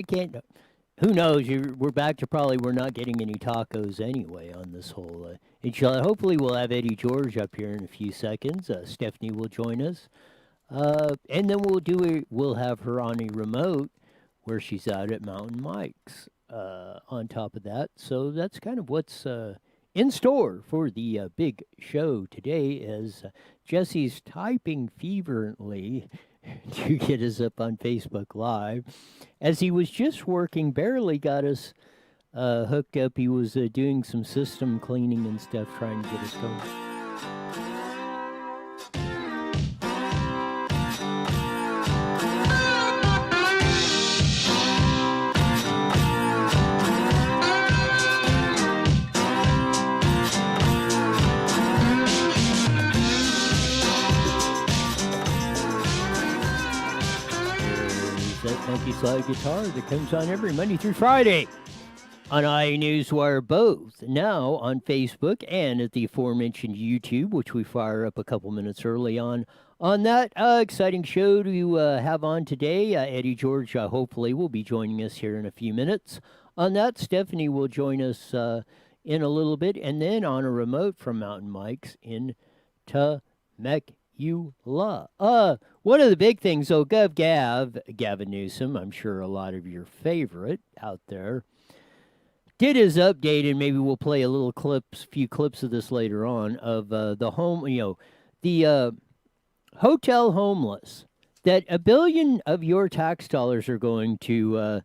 I can't. Who knows? We're back to probably we're not getting any tacos anyway on this whole enchilada. Hopefully, we'll have Eddie George up here in a few seconds. Stephanie will join us, and then we'll have her on a remote where she's out at Mountain Mike's. On top of that, so that's kind of what's in store for the big show today. As Jesse's typing fervently to get us up on Facebook Live. As he was just working, barely got us hooked up. He was doing some system cleaning and stuff, trying to get us going. That funky slide guitar that comes on every Monday through Friday on Newswire, both now on Facebook and at the aforementioned YouTube, which we fire up a couple minutes early on that exciting show to have on today. Eddie George hopefully will be joining us here in a few minutes. On that, Stephanie will join us in a little bit, and then on a remote from Mountain Mike's in Temecula. One of the big things, though, Gavin Newsom, I'm sure a lot of your favorite out there, did his update, and maybe we'll play few clips of this later on, of the hotel homeless, that $1 billion of your tax dollars are going to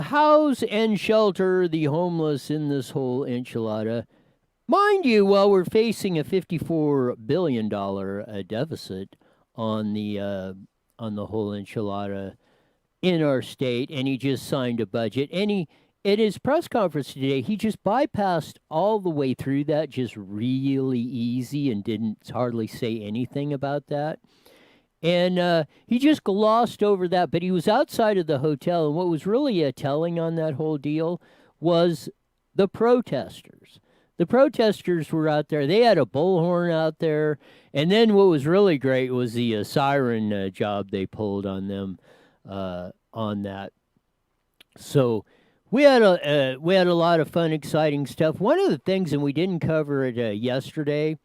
house and shelter the homeless in this whole enchilada. Mind you, while we're facing a $54 billion deficit on the whole enchilada in our state, and he just signed a budget, and at his press conference today, he just bypassed all the way through that, just really easy, and didn't hardly say anything about that. And he just glossed over that, but he was outside of the hotel, and what was really telling on that whole deal was the protesters. The protesters were out there. They had a bullhorn out there. And then what was really great was the siren job they pulled on them on that. So we had a lot of fun, exciting stuff. One of the things, and we didn't cover it yesterday,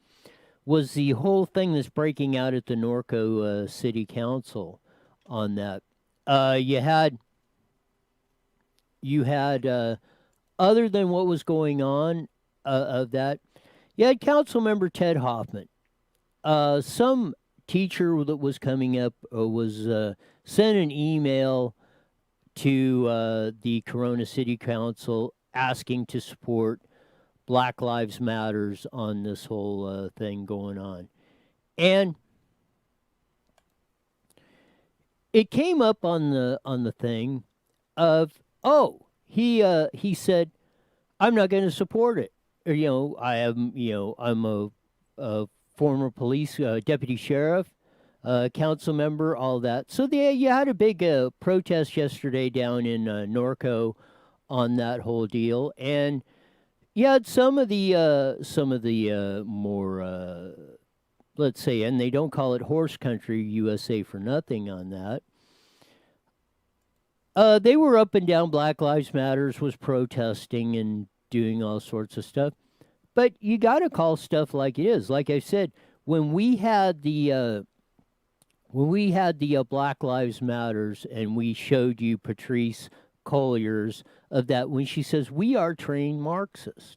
was the whole thing that's breaking out at the Norco City Council on that. You had other than what was going on, of that, you had Council Member Ted Hoffman. Some teacher that was coming up was sent an email to the Corona City Council asking to support Black Lives Matters on this whole thing going on. And it came up on the thing of, he said, I'm not going to support it. I'm a former police deputy sheriff, council member, all that. So you had a big protest yesterday down in Norco on that whole deal, and you had some of the more, let's say, and they don't call it horse country USA for nothing on that. They were up and down. Black Lives Matters was protesting and doing all sorts of stuff. But you got to call stuff like it is. Like I said, when we had the Black Lives Matters, and we showed you Patrice Collier's of that, when she says we are trained Marxists,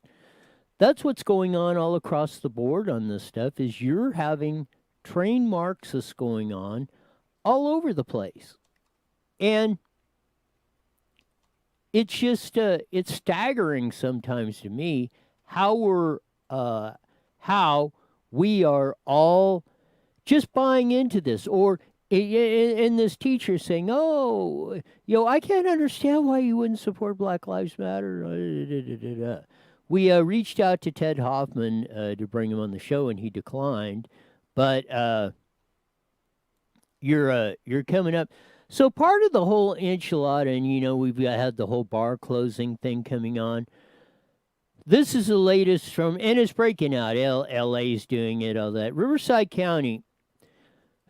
that's what's going on all across the board on this stuff. Is you're having trained Marxists going on all over the place, and it's just it's staggering sometimes to me how we are all just buying into this. Or in this teacher saying, I can't understand why you wouldn't support Black Lives Matter. We reached out to Ted Hoffman to bring him on the show, and he declined. But you're coming up. So part of the whole enchilada, and we've had the whole bar closing thing coming on. This is the latest from, and it's breaking out. LA's doing it, all that. Riverside County,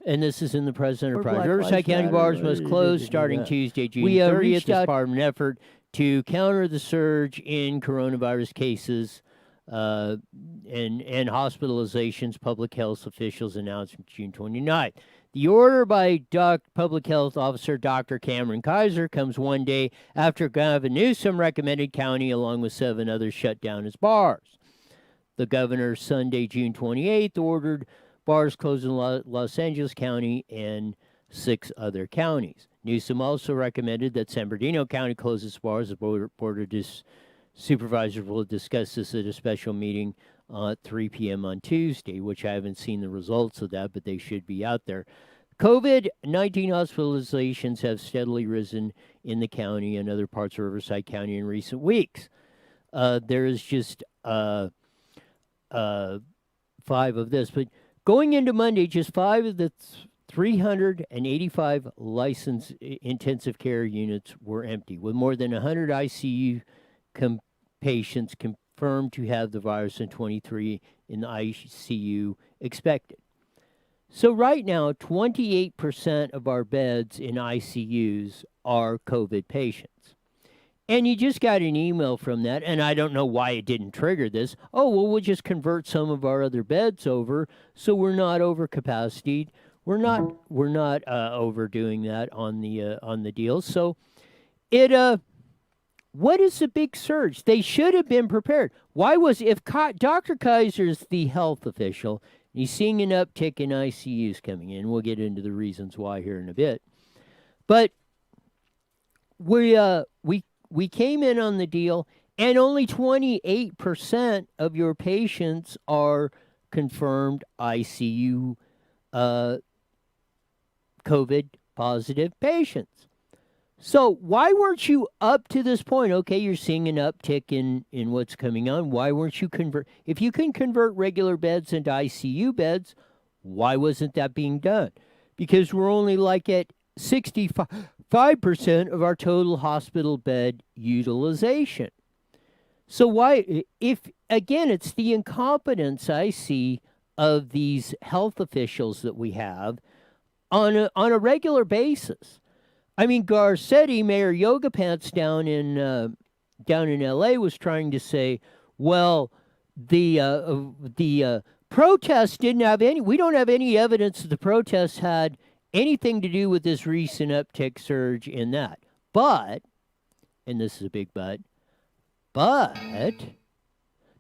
And this is in the President Or Enterprise. Black Riverside Lives County Matter, bars must close starting yeah. Tuesday, June We 30th, reached as out. part of an effort to counter the surge in coronavirus cases and hospitalizations, public health officials announced on June 29th. The order by Public Health Officer Dr. Cameron Kaiser comes one day after Gavin Newsom recommended county, along with 7 others, shut down its bars. The governor, Sunday, June 28th, ordered bars closed in Los Angeles County and 6 other counties. Newsom also recommended that San Bernardino County close its bars. The Board of Supervisors will discuss this at a special meeting at 3 p.m. on Tuesday, which I haven't seen the results of that, but they should be out there. COVID-19 hospitalizations have steadily risen in the county and other parts of Riverside County in recent weeks. There is just 5 of this, but going into Monday, just 5 of the 385 licensed intensive care units were empty, with more than 100 ICU patients confirmed to have the virus and 23 in the ICU expected. So right now, 28% of our beds in ICUs are COVID patients. And you just got an email from that, and I don't know why it didn't trigger this. Oh, well, we'll just convert some of our other beds over, so we're not over capacity. We're not overdoing that on the deal. So what is the big surge? They should have been prepared. Why was if Dr. Kaiser's the health official, and he's seeing an uptick in ICUs coming in. We'll get into the reasons why here in a bit. But we came in on the deal, and only 28% of your patients are confirmed ICU COVID positive patients. So why weren't you up to this point? Okay, you're seeing an uptick in what's coming on. Why weren't you if you can convert regular beds into ICU beds, why wasn't that being done? Because we're only like at 65% of our total hospital bed utilization. So why, if again, it's the incompetence I see of these health officials that we have on a regular basis. I mean, Garcetti, Mayor Yoga Pants down in L.A. was trying to say, well, the protests didn't have any. We don't have any evidence that the protests had anything to do with this recent uptick surge in that. But, and this is a big but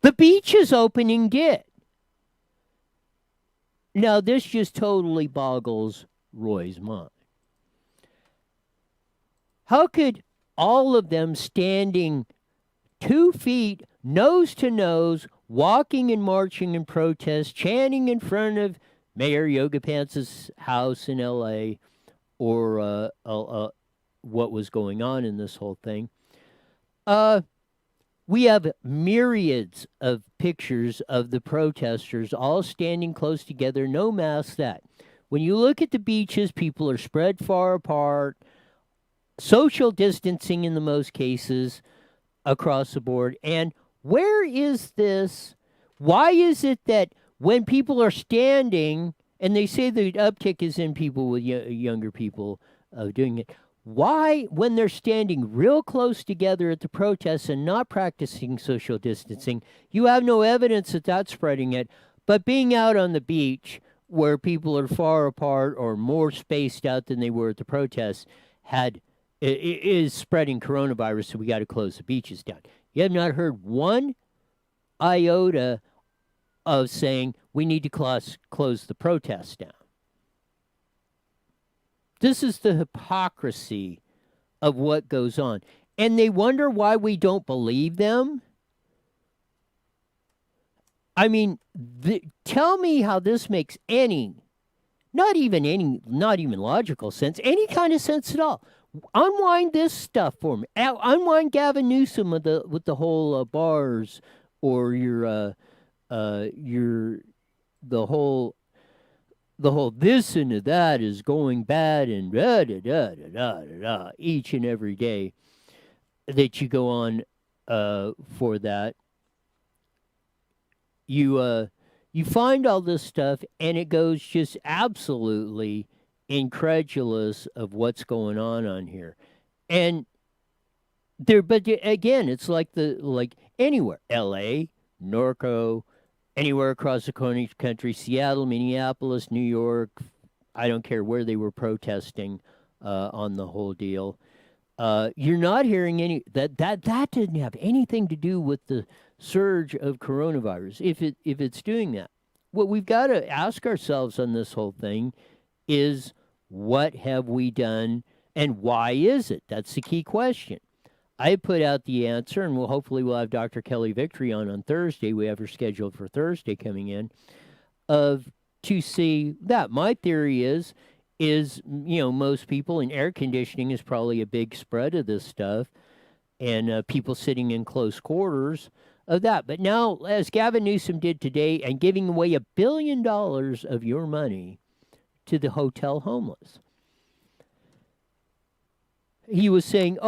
the beaches opening did. Now, this just totally boggles Roy's mind. How could all of them standing 2 feet, nose to nose, walking and marching in protest, chanting in front of Mayor Yoga Pants' house in L.A., or what was going on in this whole thing? We have myriads of pictures of the protesters all standing close together, no masks. That when you look at the beaches, people are spread far apart. Social distancing in the most cases across the board. And where is this? Why is it that when people are standing, and they say the uptick is in people with younger people doing it, why, when they're standing real close together at the protests and not practicing social distancing, you have no evidence that that's spreading it, but being out on the beach where people are far apart or more spaced out than they were at the protests is spreading coronavirus, so we got to close the beaches down. You have not heard one iota of saying we need to close the protests down. This is the hypocrisy of what goes on. And they wonder why we don't believe them. I mean, tell me how this makes not even logical sense, any kind of sense at all. Unwind this stuff for me. Unwind Gavin Newsom with the whole bars, or the whole this and that is going bad, and each and every day that you go on for that. You You find all this stuff, and it goes just absolutely incredulous of what's going on here. And there, but again, it's like anywhere, L.A., Norco, anywhere across the country, Seattle, Minneapolis, New York. I don't care where they were protesting on the whole deal. You're not hearing any that didn't have anything to do with the surge of coronavirus. If it's doing that, what we've got to ask ourselves on this whole thing is what have we done and why is it? That's the key question. I put out the answer, and we'll have Dr. Kelly Victory on Thursday. We have her scheduled for Thursday coming in. Of to see that my theory is most people in air conditioning is probably a big spread of this stuff, and people sitting in close quarters of that. But now, as Gavin Newsom did today, and giving away $1 billion of your money to the hotel homeless. He was saying,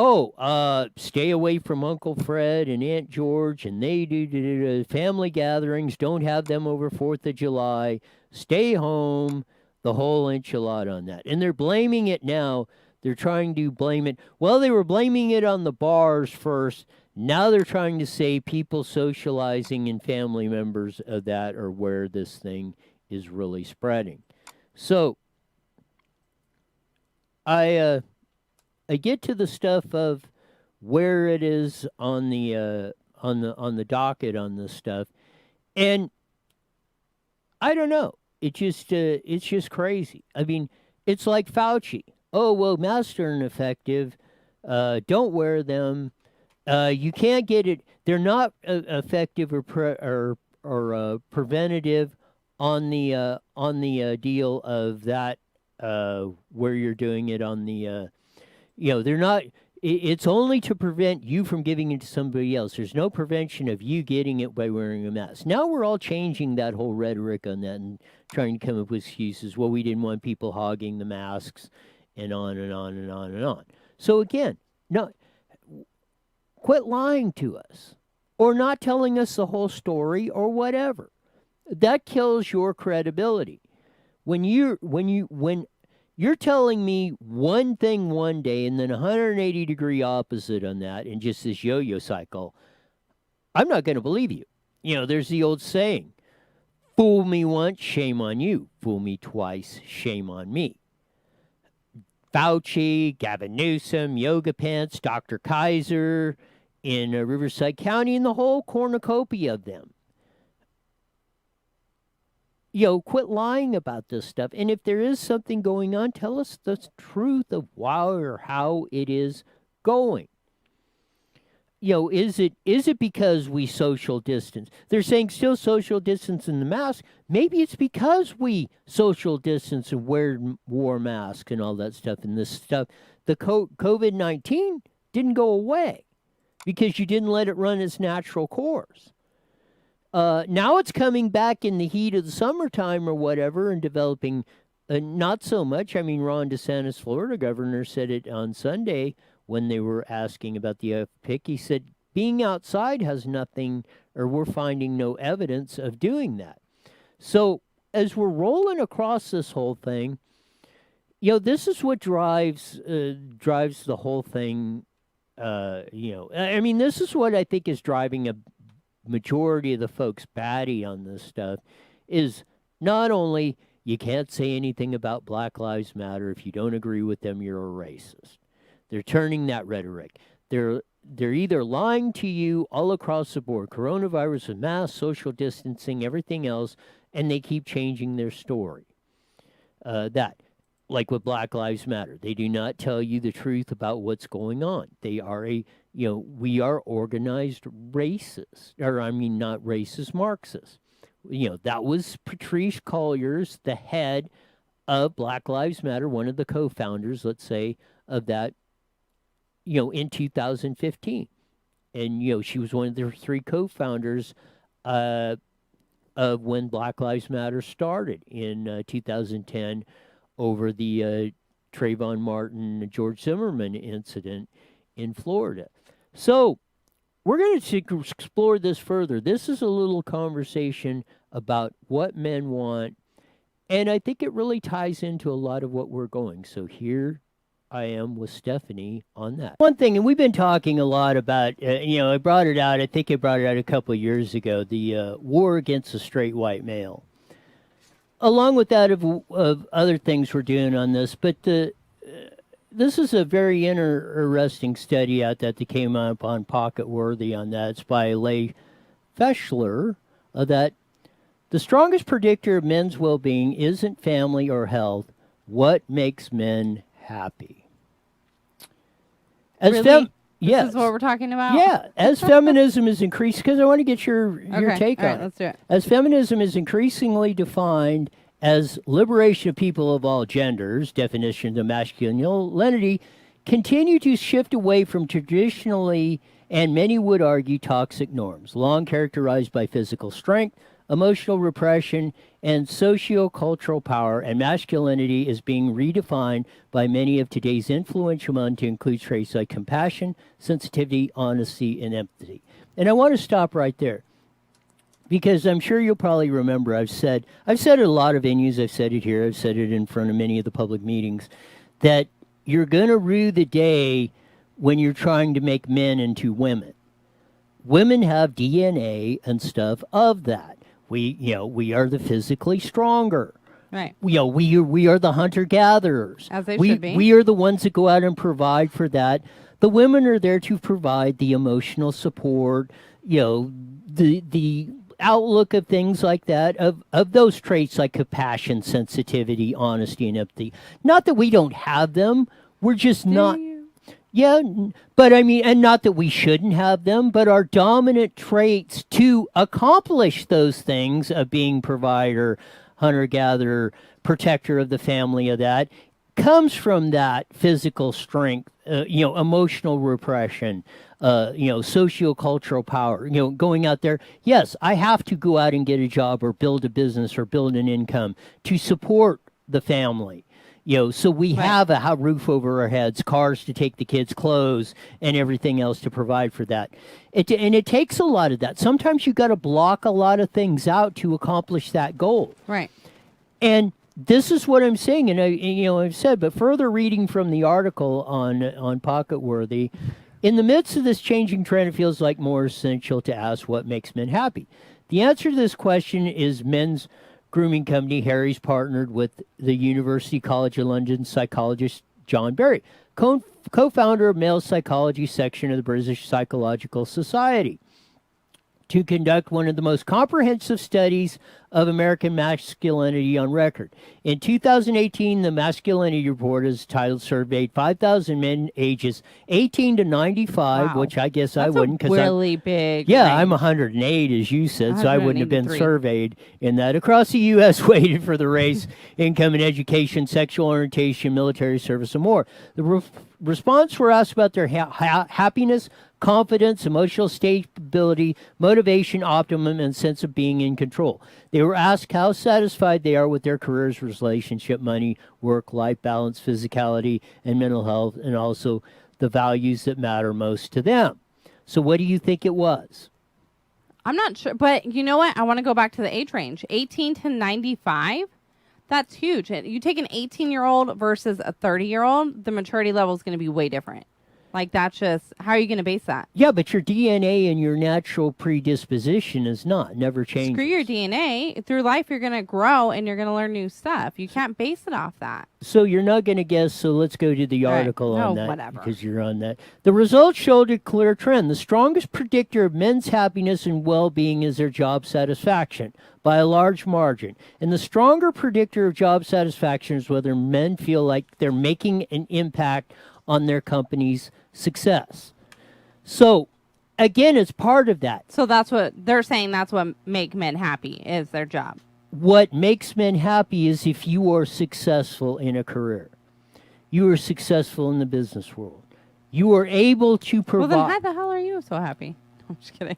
stay away from Uncle Fred and Aunt George, and they do family gatherings. Don't have them over 4th of July. Stay home, the whole enchilada on that. And they're blaming it now. They're trying to blame it. Well, they were blaming it on the bars first. Now they're trying to say people socializing and family members of that are where this thing is really spreading. So, I get to the stuff of where it is on the docket on this stuff, and I don't know. It's just crazy. I mean, it's like Fauci. Oh well, masks are ineffective. Don't wear them. You can't get it. They're not effective or preventative on the deal of that where you're doing it on the. They're not. It's only to prevent you from giving it to somebody else. There's no prevention of you getting it by wearing a mask. Now we're all changing that whole rhetoric on that and trying to come up with excuses. Well, we didn't want people hogging the masks, and on and on and on and on. So again, no, quit lying to us, or not telling us the whole story, or whatever. That kills your credibility. When you're telling me one thing one day and then 180-degree opposite on that in just this yo-yo cycle, I'm not going to believe you. There's the old saying, fool me once, shame on you. Fool me twice, shame on me. Fauci, Gavin Newsom, Yoga Pants, Dr. Kaiser in Riverside County, and the whole cornucopia of them. Quit lying about this stuff. And if there is something going on, tell us the truth of why or how it is going. Is it because we social distance? They're saying still social distance in the mask. Maybe it's because we social distance and wore masks and all that stuff. And this stuff, the COVID-19 didn't go away because you didn't let it run its natural course. Now it's coming back in the heat of the summertime or whatever and developing not so much. I mean, Ron DeSantis, Florida governor, said it on Sunday when they were asking about the uptick. He said, being outside has nothing, or we're finding no evidence of doing that. So as we're rolling across this whole thing, this is what drives the whole thing. This is what I think is driving a majority of the folks batty on this stuff is not only you can't say anything about Black Lives Matter if you don't agree with them, you're a racist. They're turning that rhetoric. They're either lying to you all across the board, coronavirus and mass, social distancing, everything else, and they keep changing their story. Like with Black Lives Matter, they do not tell you the truth about what's going on. They are we are organized racists, not racist, Marxists. That was Patrice Collier's, the head of Black Lives Matter, one of the co-founders, let's say, of that, in 2015. And, she was one of the 3 co-founders of when Black Lives Matter started in 2010 over the Trayvon Martin, George Zimmerman incident in Florida. So we're going to explore this further. This is a little conversation about what men want. And I think it really ties into a lot of what we're going. So here I am with Stephanie on that. One thing, and we've been talking a lot about, I brought it out, I think I brought it out a couple of years ago, the war against the straight white male. Along with that of other things we're doing on this, but this is a very interesting study out that came up on Pocket Worthy on that. It's by Leigh Fechler, that the strongest predictor of men's well-being isn't family or health. What makes men happy? Really? This is what we're talking about? Yeah. As feminism is increasing, because I want to get your take on it. Let's do it. As feminism is increasingly defined as liberation of people of all genders, definitions of masculinity, continue to shift away from traditionally, and many would argue, toxic norms, long characterized by physical strength, emotional repression, and socio-cultural power, and masculinity is being redefined by many of today's influential men to include traits like compassion, sensitivity, honesty, and empathy. And I want to stop right there, because I'm sure you'll probably remember I've said it a lot of venues, I've said it here, I've said it in front of many of the public meetings, that you're going to rue the day when you're trying to make men into women. Women have DNA and stuff of that. We are the physically stronger. Right. We are the hunter-gatherers. As they should be. We are the ones that go out and provide for that. The women are there to provide the emotional support, the outlook of things like that, of those traits like compassion, sensitivity, honesty, and empathy. Not that we don't have them. We're just not. Yeah, but I mean, and not that we shouldn't have them, but our dominant traits to accomplish those things of being provider, hunter-gatherer, protector of the family, of that, comes from that physical strength, emotional repression, socio-cultural power, going out there. Yes, I have to go out and get a job or build a business or build an income to support the family. So we have a roof over our heads, cars to take the kids' clothes, and everything else to provide for that. And it takes a lot of that. Sometimes you got to block a lot of things out to accomplish that goal. Right. And this is what I'm saying, and I've said, but further reading from the article on Pocket Worthy, in the midst of this changing trend, it feels like more essential to ask what makes men happy. The answer to this question is men's grooming company Harry's partnered with the University College of London psychologist John Barry, co-founder of male psychology section of the British Psychological Society, to conduct one of the most comprehensive studies of American masculinity on record. In 2018, the Masculinity Report is titled surveyed 5,000 men ages 18 to 95, Wow. which I guess That's I wouldn't. Because really big. Yeah, range. I'm 108, as you said, so I wouldn't have been 183. surveyed in that. Across the U.S., weighted for the race, income and education, sexual orientation, military service, and more. The response were asked about their happiness, confidence, emotional stability, motivation, optimism, and sense of being in control. They were asked how satisfied they are with their careers, relationship, money, work, life balance, physicality, and mental health, and also the values that matter most to them. So what do you think it was? I'm not sure, but you know what? I want to go back to the age range. 18 to 95, that's huge. You take an 18-year-old versus a 30-year-old, the maturity level is going to be way different. Like, that's just, how are you going to base that? Yeah, but your DNA and your natural predisposition is never changes. Screw your DNA. Through life, you're going to grow and you're going to learn new stuff. You can't base it off that. So you're not going to guess, so let's go to the article on that. Whatever. Because you're on that. The results showed a clear trend. The strongest predictor of men's happiness and well-being is their job satisfaction, by a large margin. And the stronger predictor of job satisfaction is whether men feel like they're making an impact on their company's success. So, again, it's part of that. So that's what they're saying. That's what make men happy is their job. What makes men happy is if you are successful in a career. You are successful in the business world. You are able to provide. Well, then how the hell are you so happy? I'm just kidding.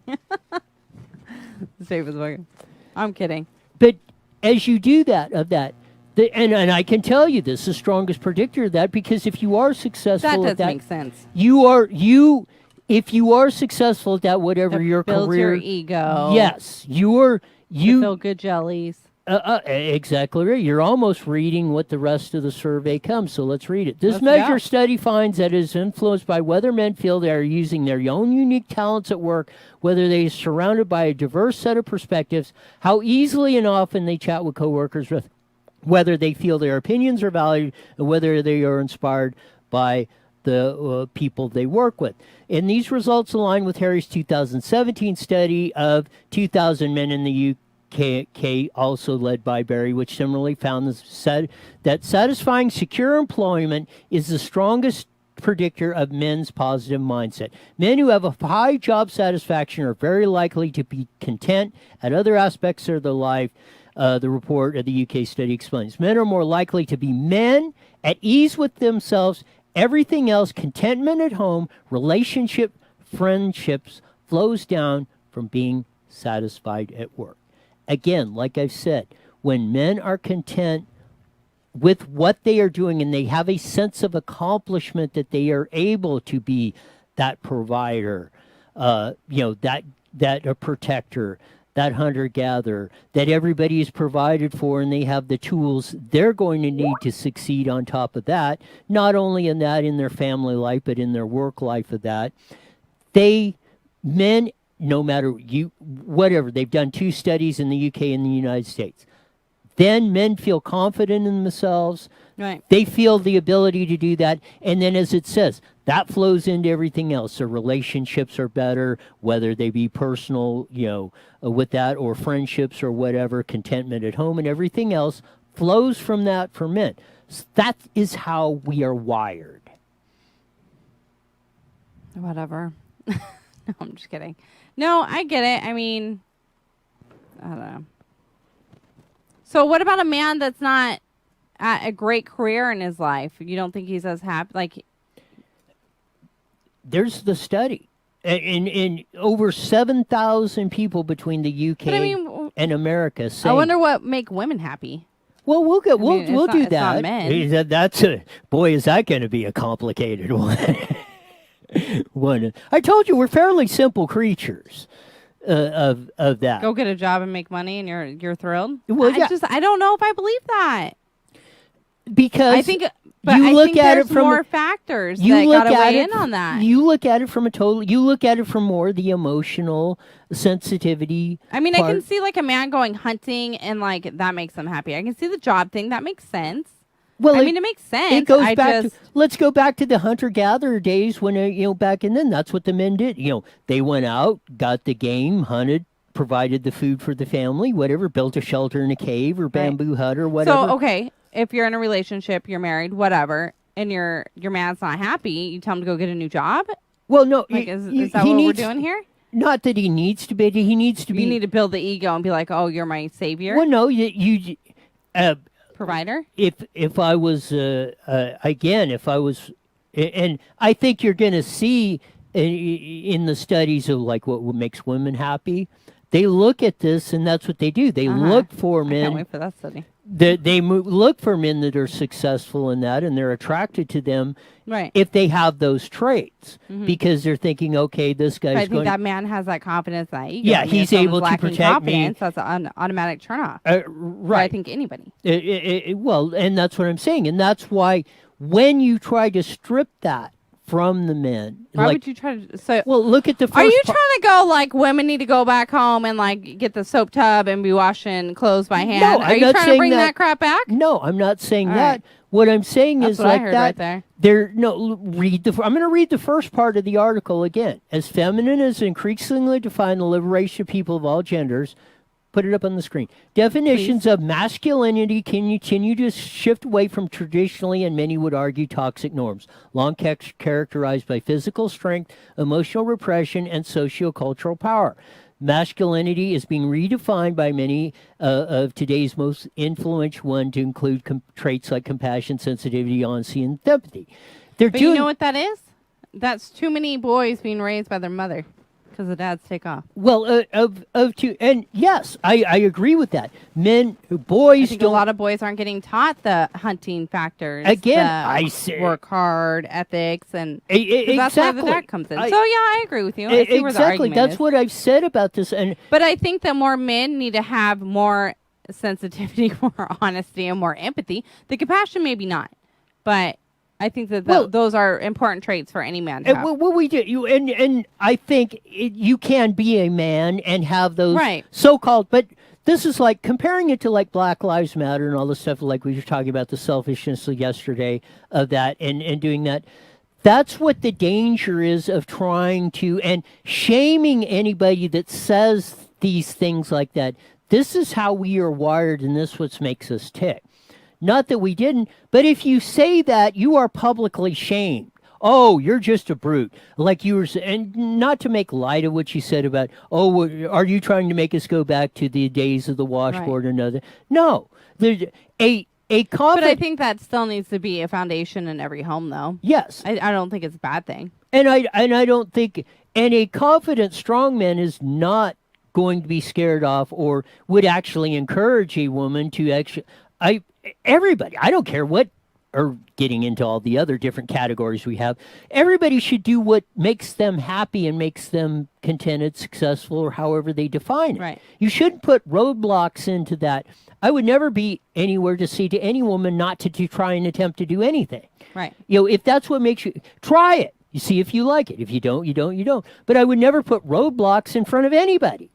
Safe as fucking. I'm kidding. But as you do that, and I can tell you this, the strongest predictor of that, because if you are successful that at does make sense. if you are successful at that, whatever That your builds career, your ego. yes, You you feel good jellies. exactly right. You're almost reading what the rest of the survey comes. So let's read it. This Let's measure go. study finds that it is influenced by whether men feel they are using their own unique talents at work, whether they are surrounded by a diverse set of perspectives, how easily and often they chat with coworkers, with whether they feel their opinions are valued, and whether they are inspired by the people they work with. And these results align with Harry's 2017 study of 2,000 men in the UK, also led by Barry, which similarly found that satisfying, secure employment is the strongest predictor of men's positive mindset. Men who have a high job satisfaction are very likely to be content at other aspects of their life. The report of the UK study explains. Men are more likely to be men at ease with themselves. Everything else, contentment at home, relationship, friendships, flows down from being satisfied at work. Again, like I've said, when men are content with what they are doing and they have a sense of accomplishment that they are able to be that provider, that a protector, that hunter-gatherer, that everybody is provided for and they have the tools they're going to need to succeed on top of that, not only in that, in their family life, but in their work life of that. Men, no matter whatever, they've done 2 studies in the UK and the United States. Then men feel confident in themselves. Right. They feel the ability to do that. And then, as it says, that flows into everything else. So relationships are better, whether they be personal, with that, or friendships or whatever, contentment at home and everything else flows from that for men. So that is how we are wired. Whatever. No, I'm just kidding. No, I get it. I mean, I don't know. So what about a man that's not at a great career in his life? You don't think he's as happy? Like, there's the study. In over 7,000 people between the UK and America say. I wonder what make women happy. Well, we'll do It's that. not men. That's boy, is that going to be a complicated one. I told you we're fairly simple creatures of that. Go get a job and make money, and you're thrilled. Well, yeah. I don't know if I believe that. Because I think there's more factors that got to weigh in on that. You look at it from more the emotional sensitivity. I mean, part. I can see like a man going hunting and like that makes them happy. I can see the job thing. That makes sense. Well, it makes sense. It goes let's go back to the hunter-gatherer days when, back in then, that's what the men did. They went out, got the game, hunted, provided the food for the family, whatever, built a shelter in a cave or bamboo hut or whatever. So, okay, if you're in a relationship, you're married, whatever, and your man's not happy, you tell him to go get a new job? Well, no. Is that what we're doing here? Not that he needs to be. He needs to be. You need to build the ego and be like, oh, you're my savior? Well, no, you provider? If I was, and I think you're going to see in the studies of like what makes women happy, they look at this and that's what they do. They look for men. I can't wait for that study. They look for men that are successful in that, and they're attracted to them if they have those traits, because they're thinking, okay, this guy's I think that man has that confidence, that ego. Yeah, he's able to protect me. That's an automatic turn-off. Right. I think anybody. Well, and that's what I'm saying, and that's why when you try to strip that from the men. Why would you try to? Well, look at the first. Are you trying to go like women need to go back home and like get the soap tub and be washing clothes by hand? No, Are you trying to bring that crap back? No, I'm not saying that. What I'm saying is what like I heard that. Right there. I'm going to read the first part of the article again. As feminine is increasingly defined the liberation of people of all genders. Put it up on the screen. Definitions of masculinity continue to shift away from traditionally, and many would argue, toxic norms, long characterized by physical strength, emotional repression, and sociocultural power. Masculinity is being redefined by many of today's most influential ones to include traits like compassion, sensitivity, honesty, and empathy. But you know what that is? That's too many boys being raised by their mother. because the dads take off. Well, of two, and yes, I agree with that. I Boys think don't. a lot of boys aren't getting taught the hunting factors. Again, the I say work hard, ethics, and exactly. that's where the dad comes in. So yeah, I agree with you. I see where the Exactly. argument That's is. what I've said about this, and But I think that more men need to have more sensitivity, more honesty, and more empathy. The compassion, maybe not, but I think that those are important traits for any man to have. what we do, and I think you can be a man and have those Right. so-called, but this is like comparing it to like Black Lives Matter and all the stuff like we were talking about the selfishness of yesterday of that and doing that. That's what the danger is of trying to and shaming anybody that says these things like that. This is how we are wired, and this what makes us tick. Not that we didn't, but if you say that, you are publicly shamed. Oh, you're just a brute. Like you were, and not to make light of what you said about, oh, are you trying to make us go back to the days of the washboard or another? No. There's a confident. But I think that still needs to be a foundation in every home, though. Yes. I don't think it's a bad thing. And I don't think, and a confident strong man is not going to be scared off or would actually encourage a woman to actually, everybody, I don't care what, or getting into all the other different categories we have, everybody should do what makes them happy and makes them contented, successful, or however they define it. Right. You shouldn't put roadblocks into that. I would never be anywhere to say to any woman not to try and attempt to do anything. Right. If that's what makes you, try it. You see if you like it. If you don't, you don't. But I would never put roadblocks in front of anybody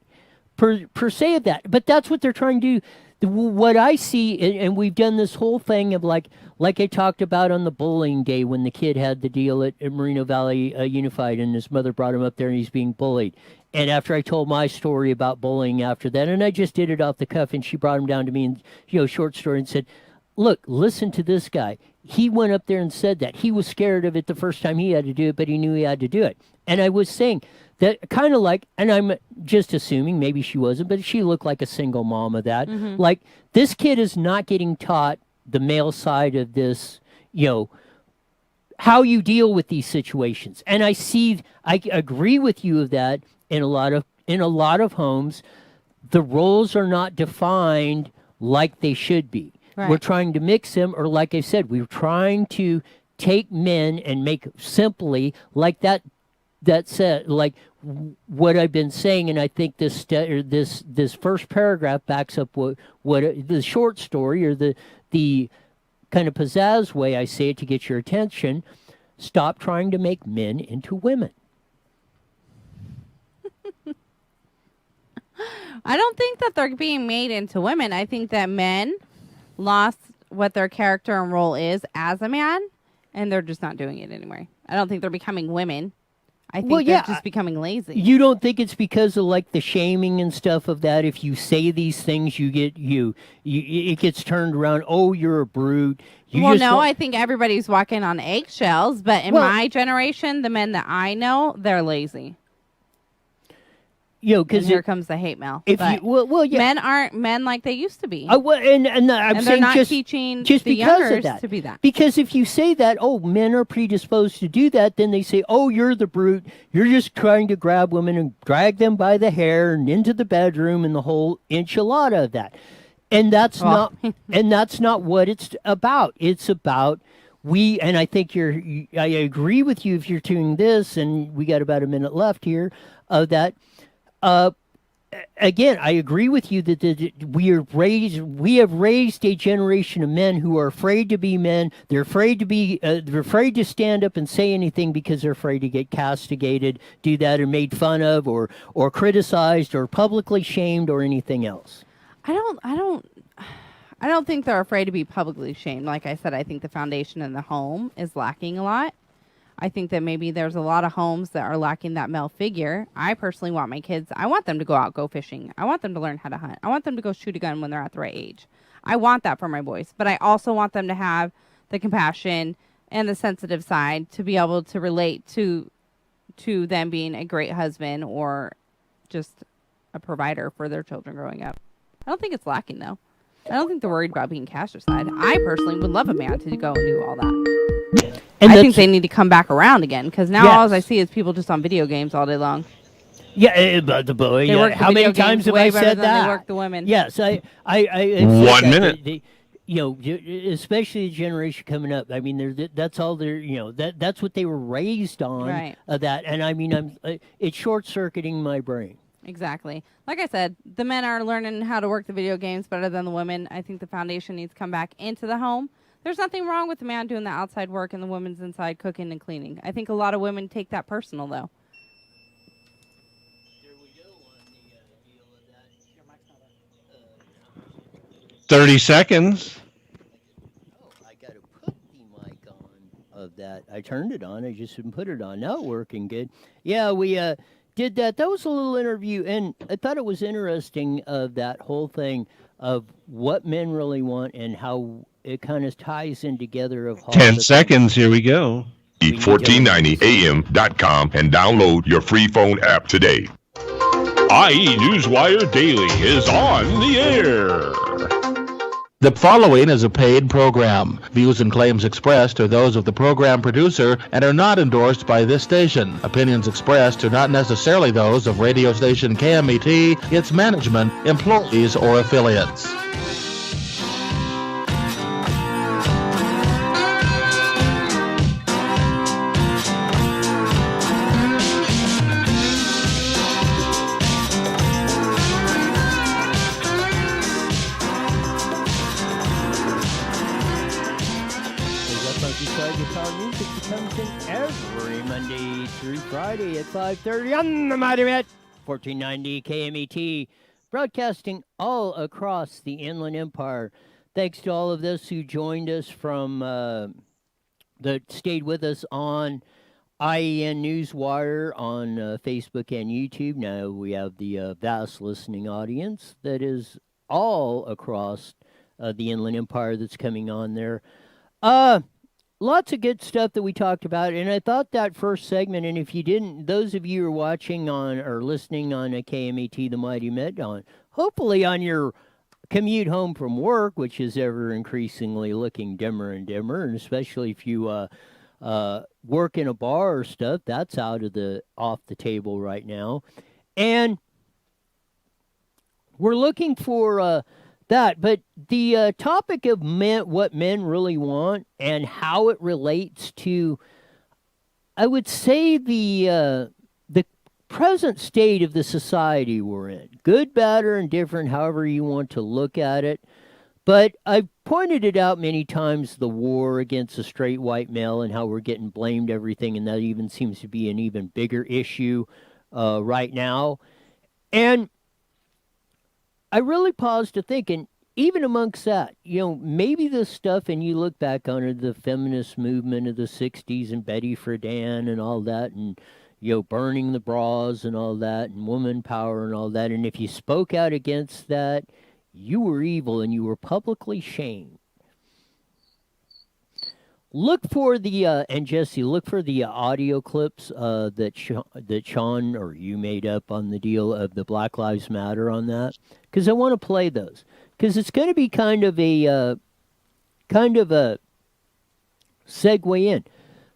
per se of that. But that's what they're trying to do. What I see, and we've done this whole thing of like I talked about on the bullying day when the kid had the deal at Moreno Valley Unified and his mother brought him up there and he's being bullied. And after I told my story about bullying after that, and I just did it off the cuff, and she brought him down to me and, short story, and said, look, listen to this guy. He went up there and said that. He was scared of it the first time he had to do it, but he knew he had to do it. And I was saying that kind of like, and I'm just assuming, maybe she wasn't, but she looked like a single mom of that. Mm-hmm. Like, this kid is not getting taught the male side of this, how you deal with these situations. And I agree with you of that in a lot of homes. The roles are not defined like they should be. Right. We're trying to mix them, or like I said, we're trying to take men and make simply like that said, like what I've been saying, and I think this first paragraph backs up what the short story or the kind of pizzazz way I say it to get your attention. Stop trying to make men into women. I don't think that they're being made into women. I think that men lost what their character and role is as a man, and they're just not doing it anymore. I don't think they're becoming women. I think they're just becoming lazy. You don't think it's because of like the shaming and stuff of that? If you say these things, it gets turned around. Oh, you're a brute. I think everybody's walking on eggshells. But in my generation, the men that I know, they're lazy. Because here comes the hate mail. Men aren't men like they used to be. I'm and saying they're not teaching just the because youngers of that. to be that. Because if you say that, oh, men are predisposed to do that, then they say, oh, you're the brute. You're just trying to grab women and drag them by the hair and into the bedroom and the whole enchilada of that. And that's not what it's about. It's about and I think I agree with you if you're doing this, and we got about a minute left here of that. Again, I agree with you that we have raised a generation of men who are afraid to be men. They're afraid to stand up and say anything because they're afraid to get castigated, do that, or made fun of, or criticized, or publicly shamed, or anything else. I don't think they're afraid to be publicly shamed. Like I said, I think the foundation in the home is lacking a lot. I think that maybe there's a lot of homes that are lacking that male figure. I personally want my kids, I want them to go out, go fishing. I want them to learn how to hunt. I want them to go shoot a gun when they're at the right age. I want that for my boys. But I also want them to have the compassion and the sensitive side to be able to relate to them being a great husband or just a provider for their children growing up. I don't think it's lacking, though. I don't think they're worried about being cast aside. I personally would love a man to go and do all that. And I think they need to come back around again, because now all I see is people just on video games all day long. Yeah, but the boy. They work the How many video times games have way I better said than that? they work the women. Yes, I've said 1 that. minute. You know, especially the generation coming up. I mean, that's all they're. You know, that's what they were raised on. Right. That, and I mean, it's short circuiting my brain. Exactly. Like I said, the men are learning how to work the video games better than the women. I think the foundation needs to come back into the home. There's nothing wrong with the man doing the outside work and the woman's inside cooking and cleaning. I think a lot of women take that personal, though. There we go on the deal of that. Your mic's not 30 seconds. Oh, I got to put the mic on of that. I turned it on. I just didn't put it on. Now it's working good. Yeah, we did that. That was a little interview, and I thought it was interesting of that whole thing of what men really want and how it kind of ties in together of all 10 the seconds. Here we go. We need to learn this. Eat1490am.com and download your free phone app today. IE Newswire Daily is on the air. The following is a paid program. Views and claims expressed are those of the program producer and are not endorsed by this station. Opinions expressed are not necessarily those of radio station KMET, its management, employees, or affiliates. Guitar music that comes in every Monday through Friday at 5:30 on the Mighty Met 1490 KMET, broadcasting all across the Inland Empire. Thanks to all of those who joined us from that stayed with us on IEN Newswire on Facebook and YouTube. Now we have the vast listening audience that is all across the Inland Empire that's coming on there. Lots of good stuff that we talked about, and I thought that first segment, and if you didn't, those of you who are watching on or listening on a KMET, the Mighty Met, on hopefully on your commute home from work, which is ever increasingly looking dimmer and dimmer, and especially if you work in a bar or stuff, that's off the table right now, and we're looking for that, but the topic of what men really want and how it relates to, I would say, the present state of the society we're in, good, bad, or indifferent, however you want to look at it. But I've pointed it out many times, the war against the straight white male and how we're getting blamed everything, and that even seems to be an even bigger issue right now. And I really paused to think, and even amongst that, maybe this stuff, and you look back on it, the feminist movement of the 60s and Betty Friedan and all that, and, burning the bras and all that, and woman power and all that, and if you spoke out against that, you were evil and you were publicly shamed. Look for the, and Jesse, look for the audio clips that Sean or you made up on the deal of the Black Lives Matter on that, because I want to play those, because it's going to be kind of a segue in.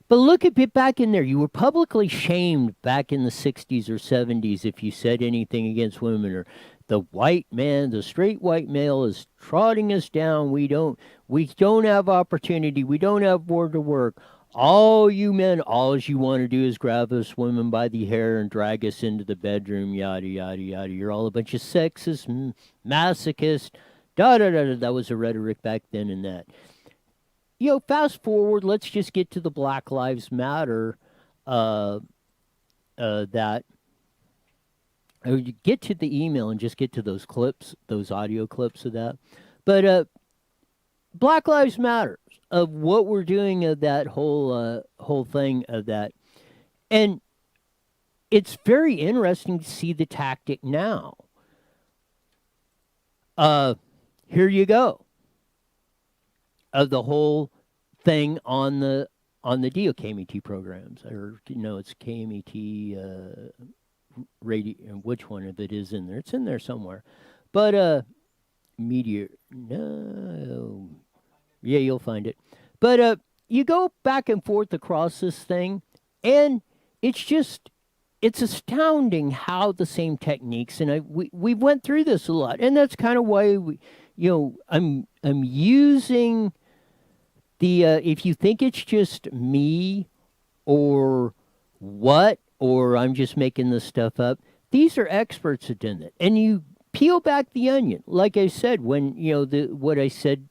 But look at it back in there. You were publicly shamed back in the 60s or 70s if you said anything against women, or the white man, the straight white male is trotting us down. We don't have opportunity. We don't have board to work. All you men, all you want to do is grab us women by the hair and drag us into the bedroom, yada, yada, yada. You're all a bunch of sexist, masochist, da-da-da-da. That was the rhetoric back then in that. Fast forward, let's just get to the Black Lives Matter that... I would get to the email and just get to those clips, those audio clips of that. But Black Lives Matter, of what we're doing of that whole thing of that. And it's very interesting to see the tactic now. Here you go. Of the whole thing on the deal, KMET programs. Or, it's KMET... radio, and which one of it is in there? It's in there somewhere. But media, no, yeah, you'll find it. But you go back and forth across this thing, and it's just it's astounding how the same techniques, and we went through this a lot, and that's kind of why I'm using the if you think it's just me or what, or I'm just making this stuff up, these are experts that did it, and you peel back the onion, like I said when what I said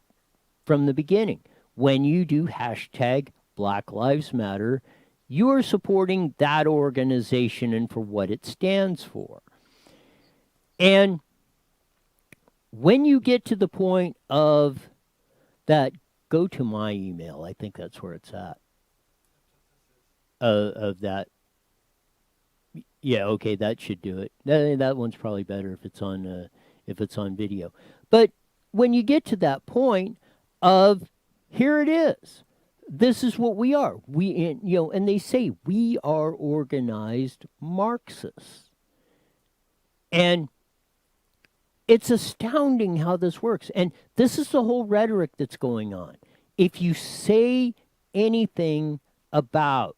from the beginning. When you do hashtag Black Lives Matter, you are supporting that organization and for what it stands for. And when you get to the point of that, go to my email. I think that's where it's at. Of that. Yeah, okay, that should do it. That one's probably better if it's on video. But when you get to that point of, here it is. This is what we are. And they say we are organized Marxists. And it's astounding how this works. And this is the whole rhetoric that's going on. If you say anything about,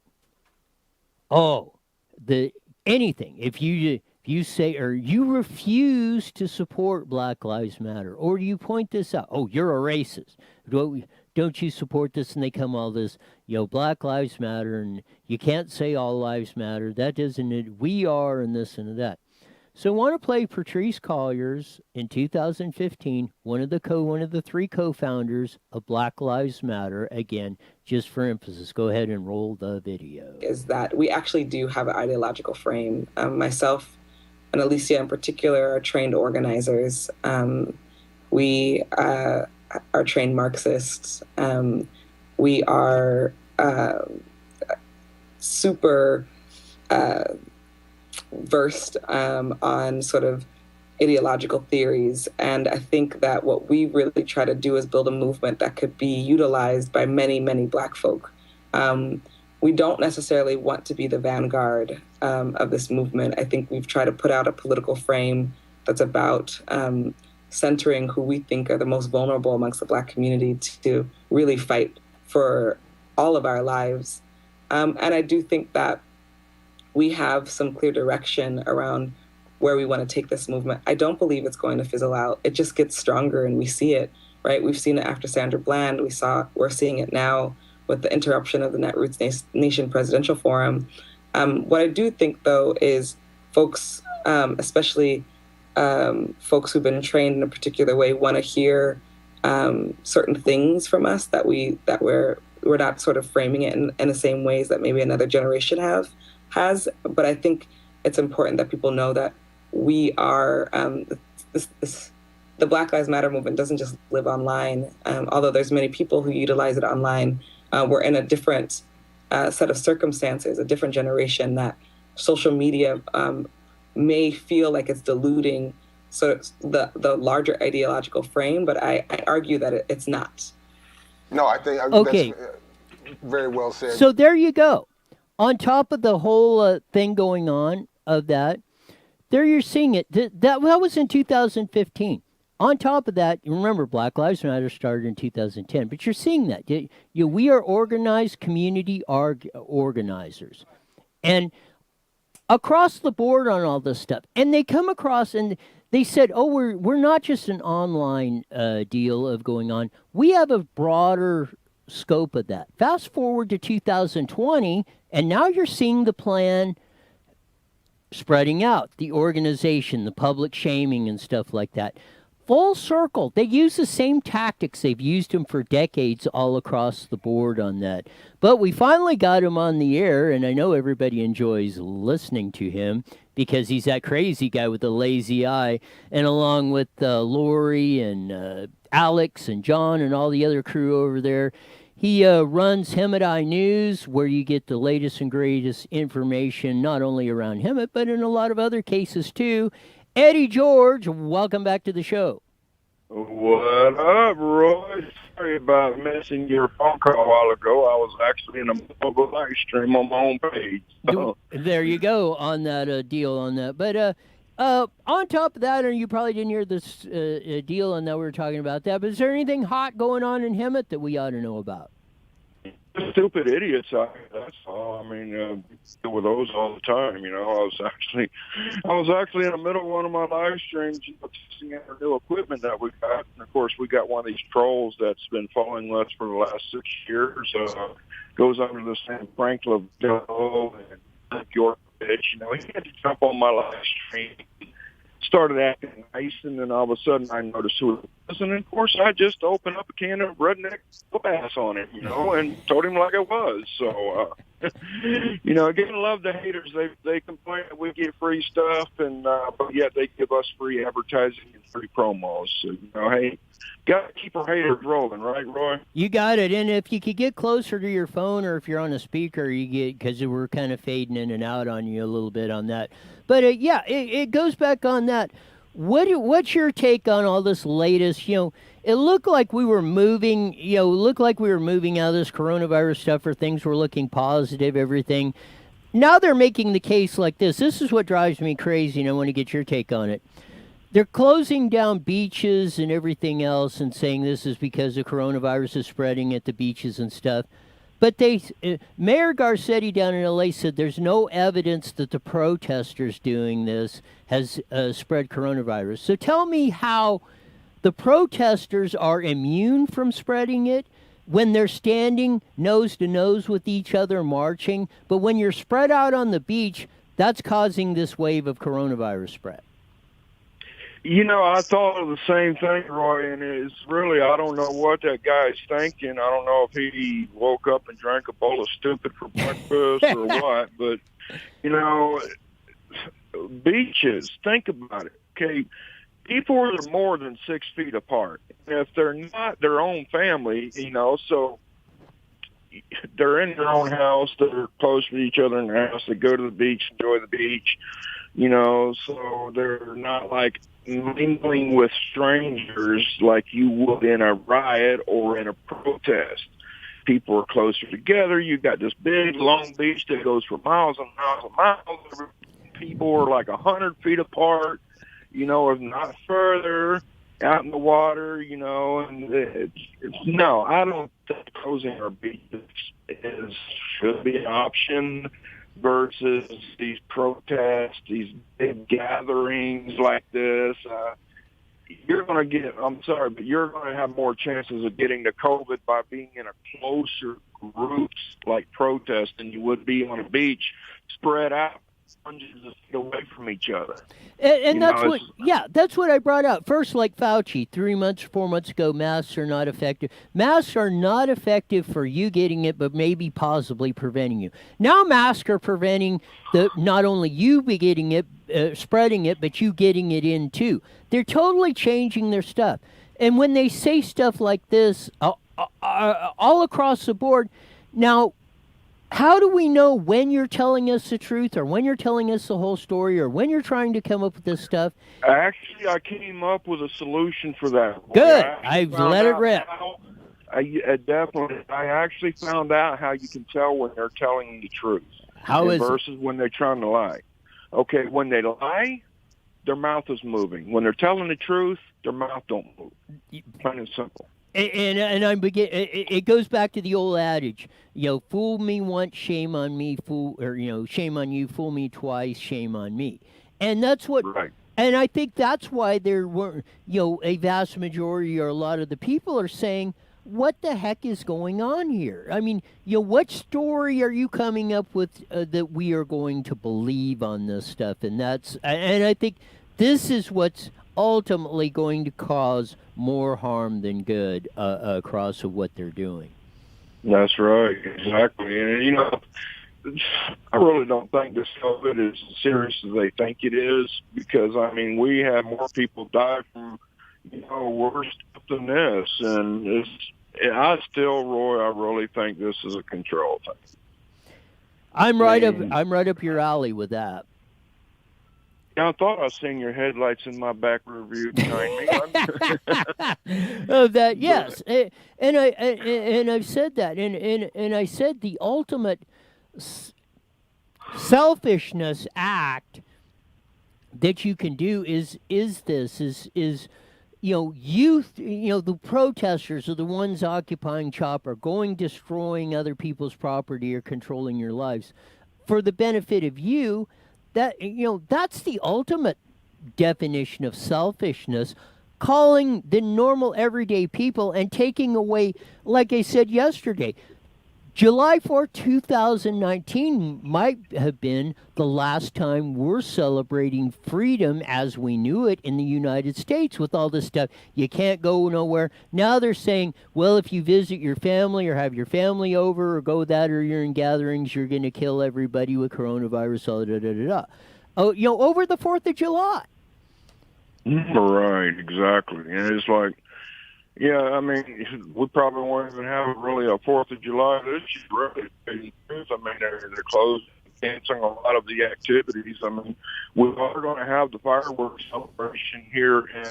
anything, if you say, or you refuse to support Black Lives Matter, or you point this out, you're a racist. Don't you support this? And they come all this, Black Lives Matter, and you can't say all lives matter. That doesn't it. We are, and this and that. So I want to play Patrice Collier's in 2015, one of the three co-founders of Black Lives Matter. Again, just for emphasis, go ahead and roll the video. Is that we actually do have an ideological frame. Myself and Alicia in particular are trained organizers. We are trained Marxists. We are super versed on sort of ideological theories. And I think that what we really try to do is build a movement that could be utilized by many, many Black folk. We don't necessarily want to be the vanguard of this movement. I think we've tried to put out a political frame that's about centering who we think are the most vulnerable amongst the Black community to really fight for all of our lives. And I do think that we have some clear direction around where we want to take this movement. I don't believe it's going to fizzle out. It just gets stronger, and we see it, right? We've seen it after Sandra Bland. We're seeing it now with the interruption of the Netroots Nation Presidential Forum. What I do think, though, is folks, especially folks who've been trained in a particular way, want to hear certain things from us that we're not sort of framing it in the same ways that maybe another generation has. But I think it's important that people know that we are the Black Lives Matter movement doesn't just live online. Although there's many people who utilize it online, we're in a different set of circumstances, a different generation that social media may feel like it's diluting sort of the larger ideological frame, but I argue that it's not. No, I think okay. That's very well said. So there you go. On top of the whole thing going on of that, there you're seeing it. That was in 2015. On top of that, you remember Black Lives Matter started in 2010, but you're seeing that. We are organized community organizers. And across the board on all this stuff. And they come across and they said, we're not just an online deal of going on. We have a broader scope of that. Fast forward to 2020, and now you're seeing the plan spreading out, the organization, the public shaming and stuff like that. Full circle. They use the same tactics. They've used them for decades all across the board on that. But we finally got him on the air, and I know everybody enjoys listening to him because he's that crazy guy with the lazy eye. And along with Lori and Alex and John and all the other crew over there, he runs Hemet Eye News, where you get the latest and greatest information, not only around Hemet, but in a lot of other cases too. Eddie George, welcome back to the show. What up, Roy? Sorry about missing your phone call a while ago. I was actually in a mobile live stream on my own page. So. There you go on that deal on that. But on top of that, and you probably didn't hear this deal on that we were talking about that, but is there anything hot going on in Hemet that we ought to know about? stupid idiots. That's all. I mean, deal with those all the time. You know, I was actually in the middle of one of my live streams, testing out our new equipment that we got. And of course, we got one of these trolls that's been following us for the last 6 years. Goes under the name Frank Lavello and York Bitch. You know, he had to jump on my live stream. Started acting nice, and then all of a sudden I noticed who it was, and of course I just opened up a can of redneck ass on him, you know, and told him like it was. So, you know, again, love the haters. They complain that we get free stuff, and but yet they give us free advertising and free promos. So, you know, hey, got to keep our haters rolling, right, Roy? You got it. And if you could get closer to your phone, or if you're on a speaker, you get, because we're kind of fading in and out on you a little bit on that. But yeah, it goes back on that. What's your take on all this latest? You know, it looked like we were moving. You know, looked like we were moving out of this coronavirus stuff, where things were looking positive, everything. Now they're making the case like this. This is what drives me crazy, and I want to get your take on it. They're closing down beaches and everything else, and saying this is because the coronavirus is spreading at the beaches and stuff. But Mayor Garcetti down in L.A. said there's no evidence that the protesters doing this has spread coronavirus. So tell me how the protesters are immune from spreading it when they're standing nose to nose with each other marching, but when you're spread out on the beach, that's causing this wave of coronavirus spread. You know, I thought of the same thing, Roy, and it's really, I don't know what that guy's thinking. I don't know if he woke up and drank a bowl of stupid for breakfast or what, but, you know, beaches, think about it, okay? People are more than 6 feet apart. And if they're not their own family, you know, so they're in their own house, they're close to each other in their house, they go to the beach, enjoy the beach, you know, so they're not like mingling with strangers like you would in a riot or in a protest. People are closer together. You got this big long beach that goes for miles and miles and miles. People are like 100 feet apart, you know, if not further, out in the water, you know. And no, I don't think closing our beaches should be an option versus these protests, these big gatherings like this. You're going to get, I'm sorry, but you're going to have more chances of getting the COVID by being in a closer groups like protests than you would be on a beach spread out hundreds of feet away from each other. And that's what I brought up. First, like Fauci, 3 months, 4 months ago, masks are not effective. Masks are not effective for you getting it, but maybe possibly preventing you. Now masks are preventing not only you be getting it, spreading it, but you getting it in too. They're totally changing their stuff. And when they say stuff like this all across the board, now, how do we know when you're telling us the truth, or when you're telling us the whole story, or when you're trying to come up with this stuff? Actually, I came up with a solution for that. Good. I've let it rip. I actually found out how you can tell when they're telling the truth. How is versus when they're trying to lie. Okay, when they lie, their mouth is moving. When they're telling the truth, their mouth don't move. Plain and simple. And it goes back to the old adage, you know, fool me once, shame on me, shame on you, fool me twice, shame on me. And that's what, right. And I think that's why there were, you know, a vast majority or a lot of the people are saying, what the heck is going on here? I mean, you know, what story are you coming up with that we are going to believe on this stuff? And I think this is what's ultimately going to cause more harm than good across of what they're doing. That's right, exactly. And, you know, I really don't think this COVID is as serious as they think it is, because, I mean, we have more people die from, you know, worse stuff than this. And Roy, I really think this is a control thing. I'm right up your alley with that. Yeah, I thought I seen your headlights in my back rear view behind me. That yes, and I've said that, and I said the ultimate selfishness act that you can do is youth, the protesters are the ones occupying Chopper, going destroying other people's property or controlling your lives for the benefit of you. That's the ultimate definition of selfishness, calling the normal everyday people and taking away, like I said yesterday, July 4th, 2019 might have been the last time we're celebrating freedom as we knew it in the United States with all this stuff. You can't go nowhere. Now they're saying, well, if you visit your family or have your family over or go that or you're in gatherings, you're going to kill everybody with coronavirus, all da da da da. Oh, over the 4th of July. Right, exactly. And it's like, yeah, I mean, we probably won't even have really a 4th of July this year. Really. I mean, they're closed, canceling a lot of the activities. I mean, we are going to have the fireworks celebration here in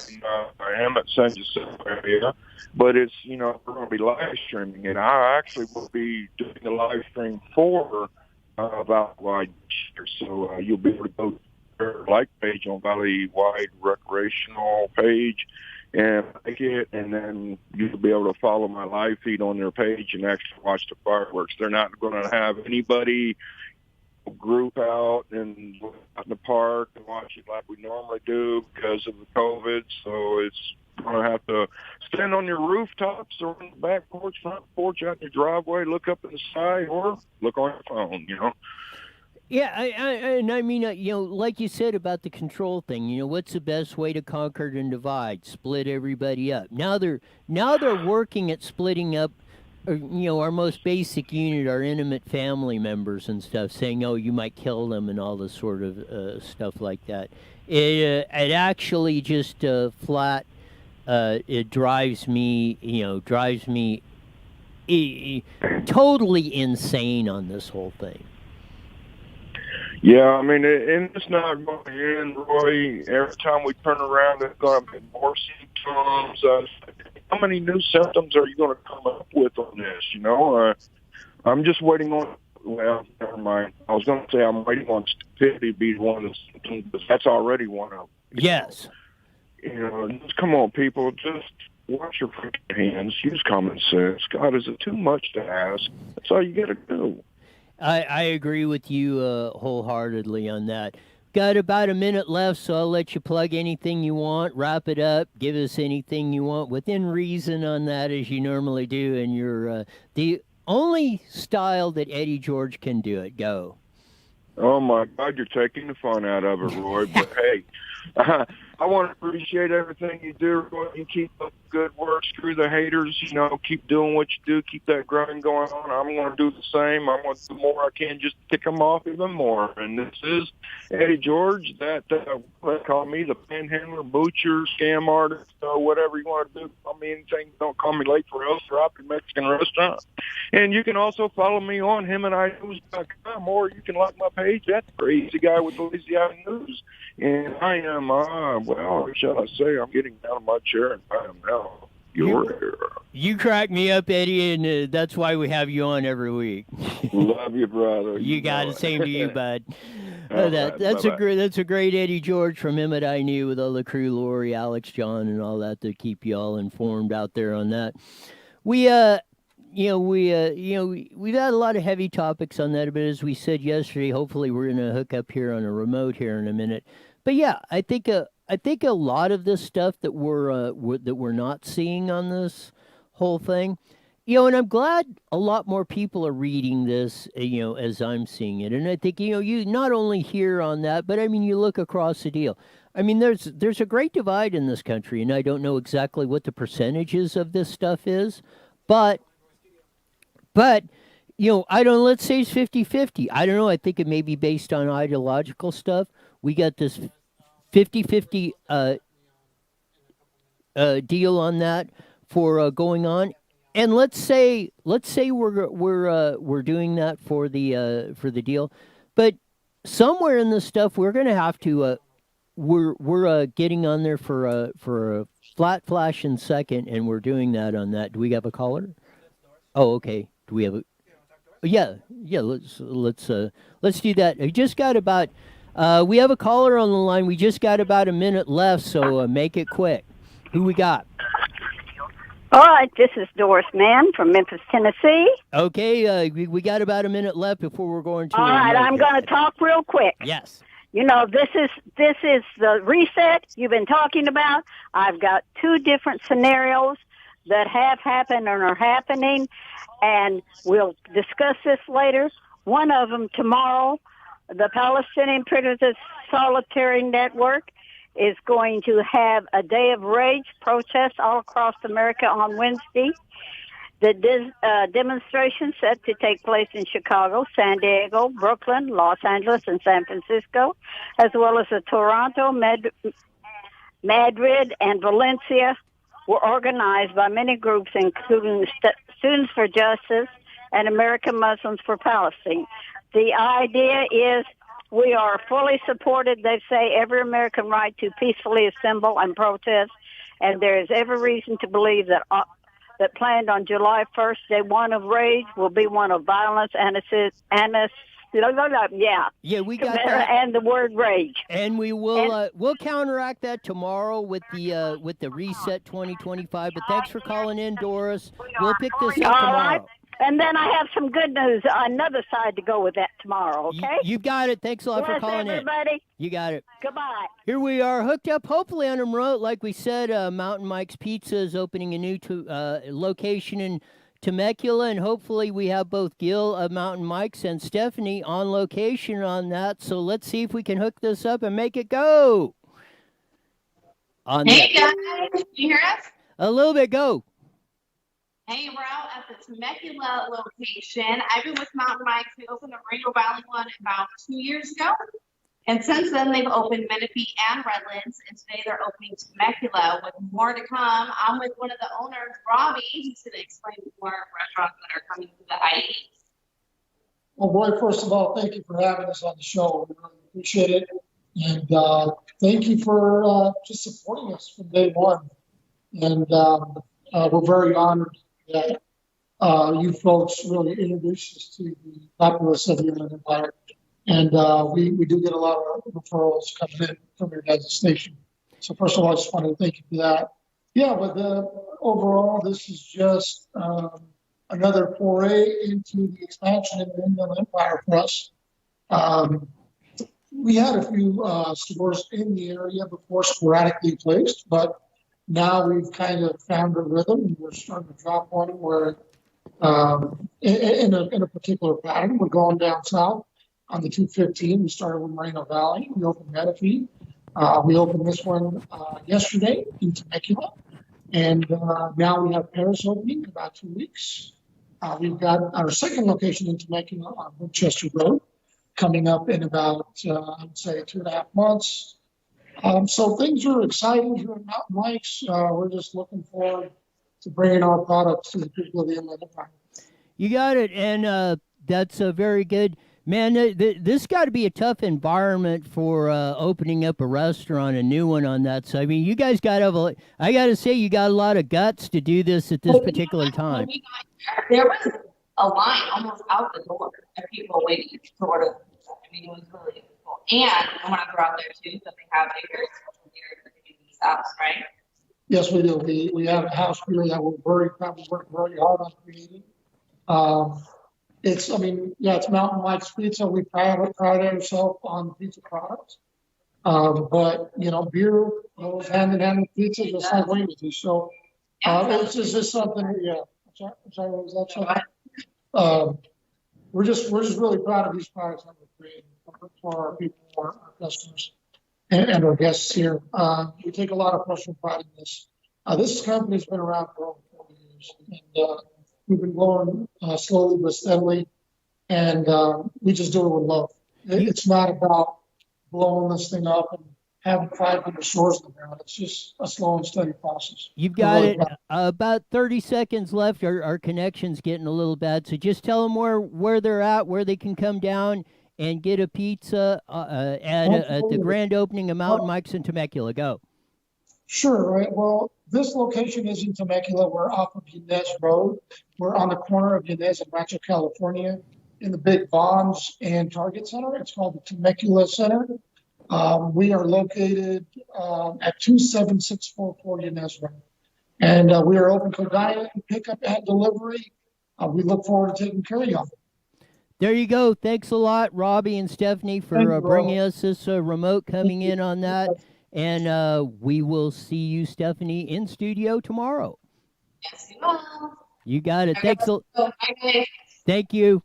Hemet area, but it's, we're going to be live streaming, and I actually will be doing a live stream for Valley Wide this year. So you'll be able to go to their like page on Valley Wide Recreational page and like it, and then you'll be able to follow my live feed on their page and actually watch the fireworks. They're not going to have anybody group out and out in the park and watch it like we normally do because of the COVID. So it's going to have to stand on your rooftops or on the back porch, front porch, out in your driveway, look up in the sky, or look on your phone, Yeah, I mean, like you said about the control thing, what's the best way to conquer and divide? Split everybody up. Now they're working at splitting up, our most basic unit, our intimate family members and stuff, saying, oh, you might kill them and all this sort of stuff like that. It actually just flat. It drives me totally insane on this whole thing. Yeah, I mean, and it's not going to end, Roy. Every time we turn around, there's going to be more symptoms. How many new symptoms are you going to come up with on this? I'm just waiting on. Well, never mind. I was going to say I'm waiting on stupidity to be one of the symptoms, but that's already one of them. Yes. Just come on, people. Just wash your freaking hands. Use common sense. God, is it too much to ask? That's all you got to do. I agree with you wholeheartedly on that. Got about a minute left, so I'll let you plug anything you want, wrap it up, give us anything you want within reason on that, as you normally do, and you're the only style that Eddie George can do it. Go. Oh, my God, you're taking the fun out of it, Roy, but hey, I want to appreciate everything you do, Roy. You keep up good work. Screw the haters. Keep doing what you do. Keep that grind going on. I'm going to do the same. I'm going to do more I can just to tick them off even more. And this is Eddie George. That they call me the panhandler, butcher, scam artist, whatever you want to do. Call me anything. Don't call me late for El Serapi Mexican Restaurant. And you can also follow me on HemetEyeNews.com, or you can like my page. That's Crazy Guy with the Lazy Eye News. And I am, well, shall I say, I'm getting out of my chair and I am now your ear. You crack me up, Eddie, and that's why we have you on every week. Love you, brother. You got it. Same to you, bud. That's a great Eddie George from Hemet Eye News with all the crew, Lori, Alex, John, and all that to keep you all informed out there on that. We've had a lot of heavy topics on that, but as we said yesterday, hopefully we're going to hook up here on a remote here in a minute. But yeah, I think a lot of this stuff that we're not seeing on this whole thing, and I'm glad a lot more people are reading this, as I'm seeing it. And I think, you not only hear on that, but I mean, you look across the deal. I mean, there's a great divide in this country, and I don't know exactly what the percentages of this stuff is, but I don't, let's say it's 50-50. I don't know. I think it may be based on ideological stuff. We got this 50-50 deal on that for going on, and let's say we're doing that for the deal, but somewhere in this stuff we're going to have to we're getting on there for a flat flash in second, and we're doing that on that. Do we have a caller? Oh, okay. Do we have a? Yeah. Let's do that. I just got about. We have a caller on the line. We just got about a minute left, so make it quick. Who we got? All right, this is Doris Mann from Memphis, Tennessee. Okay, we got about a minute left before we're going to. All right, I'm going to talk real quick. Yes. You know, this is the reset you've been talking about. I've got 2 different scenarios that have happened and are happening, and we'll discuss this later. One of them tomorrow, the Palestinian Prisoners Solidarity Network is going to have a day of rage protest all across America on Wednesday. The demonstration set to take place in Chicago, San Diego, Brooklyn, Los Angeles, and San Francisco, as well as Toronto, Madrid, and Valencia, were organized by many groups, including Students for Justice and American Muslims for Palestine. The idea is we are fully supported. They say every American right to peacefully assemble and protest, and there is every reason to believe that planned on July 1st, day one of rage will be one of violence Yeah, we got that. And the word rage. And we will we'll counteract that tomorrow with the Reset 2025. But thanks for calling in, Doris. We'll pick this up tomorrow. Right. And then I have some good news, another side to go with that tomorrow, okay? You got it. Thanks a lot for calling everybody. in. You got it. Goodbye. Here we are, hooked up, hopefully on a remote. Like we said, Mountain Mike's Pizza is opening a new location in Temecula, and hopefully we have both Gil of Mountain Mike's and Stephanie on location on that. So let's see if we can hook this up and make it go. Hey, guys. Can you hear us? A little bit, go. Hey, we're out at the Temecula location. I've been with Mountain Mike's. We opened the Moreno Valley one about 2 years ago. And since then, they've opened Menifee and Redlands. And today they're opening Temecula with more to come. I'm with one of the owners, Robbie. He's going to explain more restaurants that are coming to the IE. Well, Roy, first of all, thank you for having us on the show. We really appreciate it. And thank you for just supporting us from day one. And we're very honored that you folks really introduced us to the populace of the Inland Empire. And we do get a lot of referrals coming in from your guys' station. So first of all, I just want to thank you for that. Yeah, but overall, this is just another foray into the expansion of the Inland Empire for us. We had a few stores in the area before, sporadically placed, but now we've kind of found a rhythm, and we're starting to drop one where in a particular pattern. We're going down south on the 215. We started with Moreno Valley. We opened Menifee. We opened this one yesterday in Temecula. And now we have Paris opening in about 2 weeks. We've got our second location in Temecula on Winchester Road coming up in about, I would say, 2.5 months. So things are exciting here at Mountain Mike's. We're just looking forward to bringing our products to the people of the Inland Empire. You got it, and that's very good. Man, this got to be a tough environment for opening up a restaurant, a new one on that. So, I mean, you guys got to I got to say, you got a lot of guts to do this at this particular time. There was a line almost out the door of people waiting to order. I mean, it was really cool. And I want to throw out there, too, that they have a very special beer for the community's house, right? Yes, we do. We have a house beer that we're very proud to work very hard on creating. It's Mountain Mike's Pizza. We pride ourselves on pizza products. But, beer goes hand in hand with pizza, just like we do. So it's just something, yeah. Sorry, what was that something? We're just really proud of these products that we're creating for our people, our customers, and our guests here. We take a lot of personal pride in this. This company's been around for over 40 years. And we've been growing slowly but steadily, and we just do it with love. It's not about blowing this thing up and having 500 stores in the ground. It's just a slow and steady process. You've got it. About 30 seconds left. Our connection's getting a little bad, so just tell them where they're at, where they can come down and get a pizza at the grand opening of Mountain Mike's in Temecula. Go. Sure. Right. Well, this location is in Temecula. We're off of Yanez Road. We're on the corner of Yanez and Rancho, California, in the big Vons and Target Center. It's called the Temecula Center. We are located at 27644 Yanez Road. And we are open for dining, pickup, and delivery. We look forward to taking care of y'all. There you go. Thanks a lot, Robbie and Stephanie, Thank for you, bringing Rob. us this remote coming Thank you. in on that. And we will see you, Stephanie, in studio tomorrow. Yes, you will. You got it. Thanks. Bye. Thank you.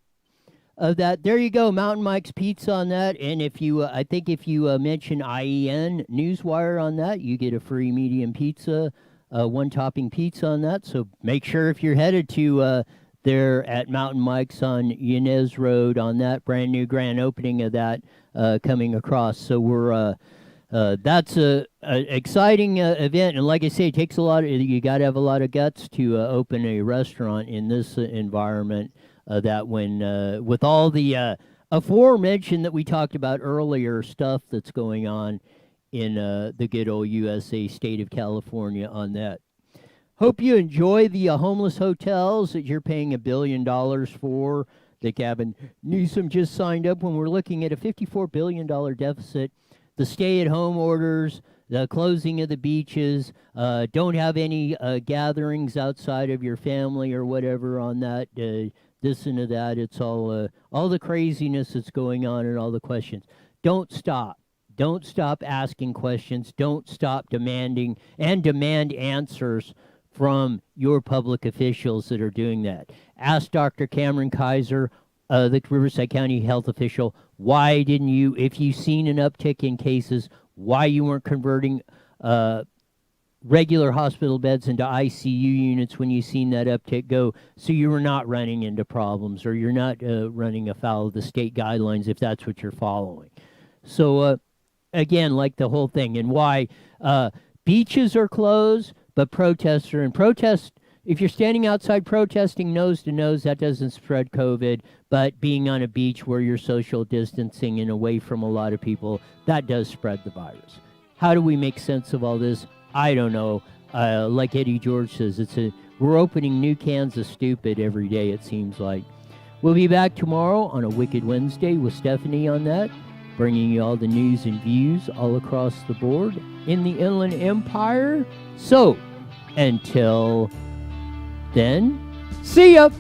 That there you go, Mountain Mike's Pizza on that. And if you, I think if you mention IEN Newswire on that, you get a free medium pizza, one topping pizza on that. So make sure if you're headed to there at Mountain Mike's on Yanez Road on that brand new grand opening of that coming across. So we're that's a exciting event, and like I say, it takes a lot. You got to have a lot of guts to open a restaurant in this environment. That when with all the aforementioned that we talked about earlier stuff that's going on in the good old USA state of California on that. Hope you enjoy the homeless hotels that you're paying $1 billion for. That Gavin Newsom just signed up when we're looking at a $54 billion deficit. The stay-at-home orders, the closing of the beaches, don't have any gatherings outside of your family or whatever on that. This and that. It's all the craziness that's going on and all the questions. Don't stop. Don't stop asking questions. Don't stop demanding and demand answers from your public officials that are doing that. Ask Dr. Cameron Kaiser, the Riverside County health official, why didn't you, if you've seen an uptick in cases, why you weren't converting regular hospital beds into ICU units when you seen that uptick go, so you were not running into problems or you're not running afoul of the state guidelines if that's what you're following. So, again, like the whole thing, and why beaches are closed, but protests are in protest. If you're standing outside protesting nose to nose, that doesn't spread COVID, but being on a beach where you're social distancing and away from a lot of people, that does spread the virus. How do we make sense of all this? I don't know. Like Eddie George says, we're opening new cans of stupid every day, it seems like. We'll be back tomorrow on a Wicked Wednesday with Stephanie on that, bringing you all the news and views all across the board in the Inland Empire. So, until then, see ya!